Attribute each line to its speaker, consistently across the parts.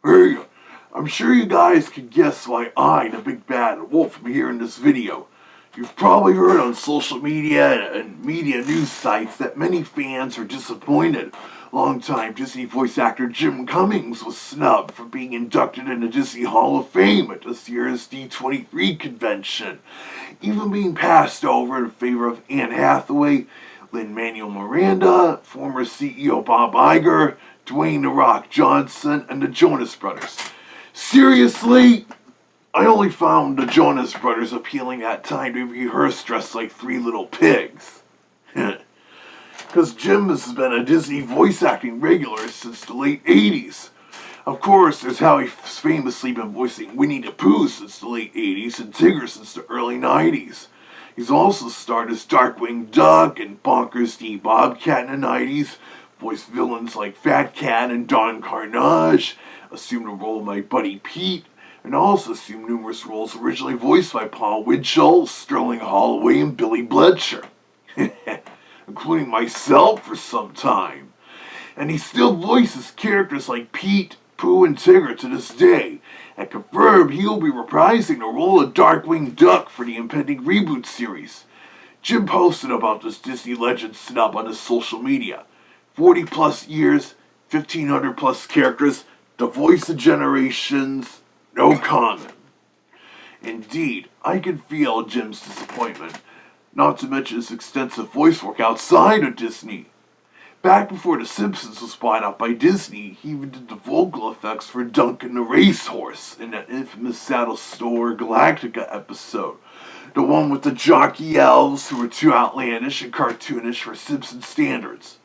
Speaker 1: Hey, I'm sure you guys can guess why I, the big bad wolf, am here in this video. You've probably heard on social media and media news sites that many fans are disappointed. Longtime Disney voice actor Jim Cummings was snubbed for being inducted in the Disney Hall of Fame at this year's D23 convention, even being passed over in favor of Anne Hathaway, Lin-Manuel Miranda, former CEO Bob Iger, Dwayne "The Rock" Johnson, and the Jonas Brothers. Seriously? I only found the Jonas Brothers appealing at time to rehearse dressed like three little pigs. Because Jim has been a Disney voice acting regular since the late 80s. Of course, there's how he's famously been voicing Winnie the Pooh since the late 80s and Tigger since the early 90s. He's also starred as Darkwing Duck and Bonkers the Bobcat in the 90s, voiced villains like Fat Cat and Don Karnage, assumed the role of my buddy Pete, and also assumed numerous roles originally voiced by Paul Winchell, Sterling Holloway, and Billy Bletcher, including myself for some time. And he still voices characters like Pete, Pooh, and Tigger to this day, and confirmed he will be reprising the role of Darkwing Duck for the impending reboot series. Jim posted about this Disney legend snub on his social media. 40 plus years, 1,500 plus characters, the voice of generations, no comment. Indeed, I can feel Jim's disappointment, not to mention his extensive voice work outside of Disney. Back before The Simpsons was bought out by Disney, he even did the vocal effects for Duncan the Racehorse in that infamous Saddle Store Galactica episode. The one with the jockey elves who were too outlandish and cartoonish for Simpson standards.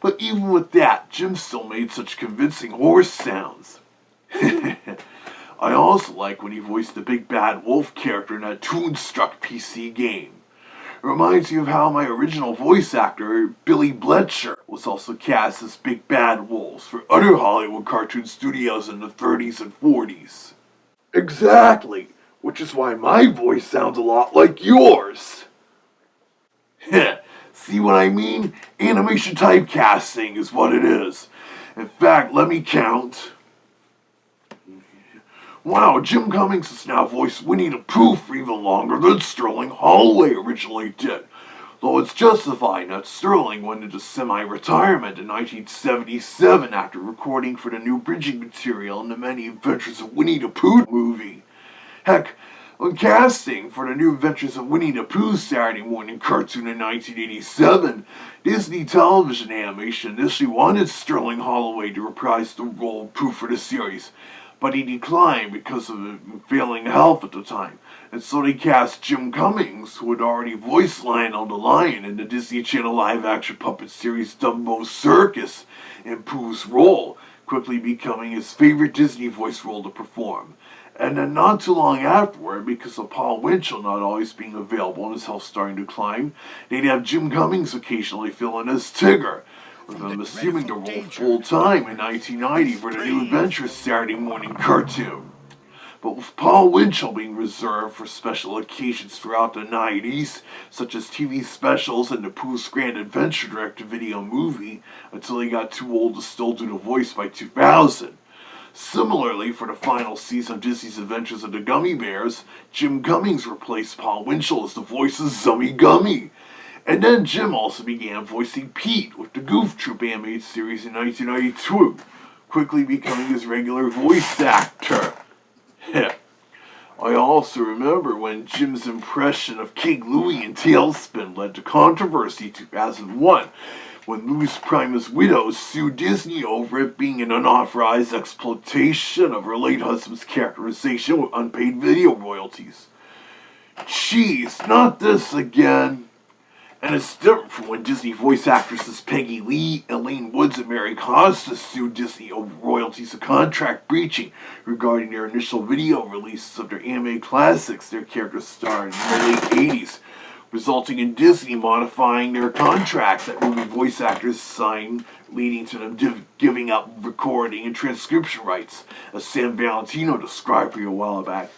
Speaker 1: But even with that, Jim still made such convincing horse sounds. I also like when he voiced the big bad wolf character in that Toonstruck PC game. It reminds me of how my original voice actor, Billy Bletcher, was also cast as big bad wolves for other Hollywood cartoon studios in the 30s and 40s. Exactly, which is why my voice sounds a lot like yours. See what I mean? Animation typecasting is what it is. In fact, let me count. Wow, Jim Cummings has now voiced Winnie the Pooh for even longer than Sterling Holloway originally did. Though it's justified that Sterling went into semi-retirement in 1977 after recording for the new bridging material in the Many Adventures of Winnie the Pooh movie. Heck, when casting for the New Adventures of Winnie the Pooh Saturday morning cartoon in 1987, Disney Television Animation initially wanted Sterling Holloway to reprise the role of Pooh for the series, but he declined because of failing health at the time, and so they cast Jim Cummings, who had already voiced Lionel the Lion in the Disney Channel live-action puppet series Dumbo's Circus, in Pooh's role, quickly becoming his favorite Disney voice role to perform. And then not too long afterward, because of Paul Winchell not always being available and his health starting to decline, they'd have Jim Cummings occasionally fill in as Tigger, with him assuming the role full-time in 1990 for the New Adventures Saturday morning cartoon. But with Paul Winchell being reserved for special occasions throughout the 90s, such as TV specials and the Pooh's Grand Adventure direct-to-video movie, until he got too old to still do the voice by 2000. Similarly, for the final season of Disney's Adventures of the Gummy Bears, Jim Cummings replaced Paul Winchell as the voice of Zummy Gummy. And then Jim also began voicing Pete with the Goof Troop animated series in 1992, quickly becoming his regular voice actor. I also remember when Jim's impression of King Louie in Tailspin led to controversy in 2001, when Louis Primus' widow sued Disney over it being an unauthorized exploitation of her late husband's characterization with unpaid video royalties. Jeez, not this again. And it's different from when Disney voice actresses Peggy Lee, Elaine Woods, and Mary Costa sued Disney over royalties and contract breaching regarding their initial video releases of their anime classics their characters starred in the late 80s, resulting in Disney modifying their contracts that movie voice actors signed, leading to them giving up recording and transcription rights, as Sam Valentino described for you a while back.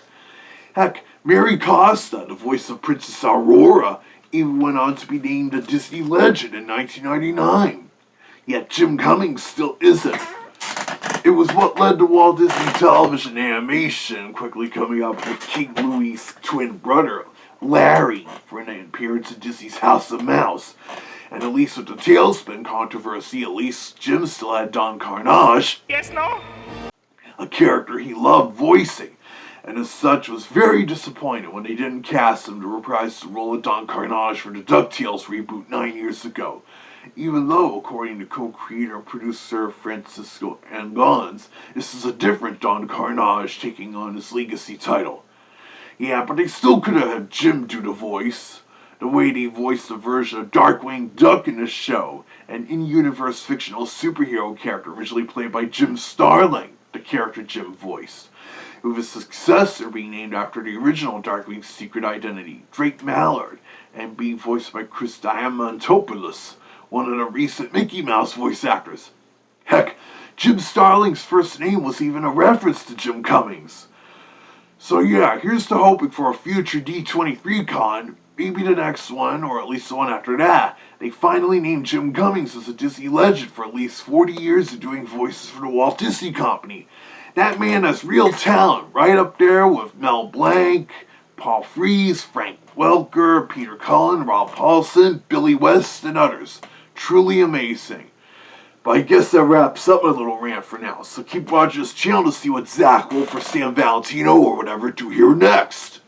Speaker 1: Heck, Mary Costa, the voice of Princess Aurora, even went on to be named a Disney legend in 1999. Yet Jim Cummings still isn't. It was what led to Walt Disney Television Animation quickly coming up with King Louie's twin brother, Larry, for an appearance in Disney's House of Mouse. And at least with the Tailspin controversy, at least Jim still had Don Karnage. Yes, no? A character he loved voicing, and as such was very disappointed when they didn't cast him to reprise the role of Don Karnage for the DuckTales reboot 9 years ago. Even though, according to co-creator and producer Francisco Angons, this is a different Don Karnage taking on his legacy title. Yeah, but they still could have had Jim do the voice, the way they voiced the version of Darkwing Duck in the show, an in-universe fictional superhero character originally played by Jim Starling, the character Jim voiced, with his successor being named after the original Darkwing's secret identity, Drake Mallard, and being voiced by Chris Diamantopoulos, one of the recent Mickey Mouse voice actors. Heck, Jim Starling's first name was even a reference to Jim Cummings. So yeah, here's to hoping for a future D23 con, maybe the next one, or at least the one after that. They finally named Jim Cummings as a Disney legend for at least 40 years of doing voices for the Walt Disney Company. That man has real talent, right up there with Mel Blanc, Paul Frees, Frank Welker, Peter Cullen, Rob Paulson, Billy West, and others. Truly amazing. But I guess that wraps up my little rant for now, so keep watching this channel to see what Zak Wolf or Sam Valentino or whatever do here next.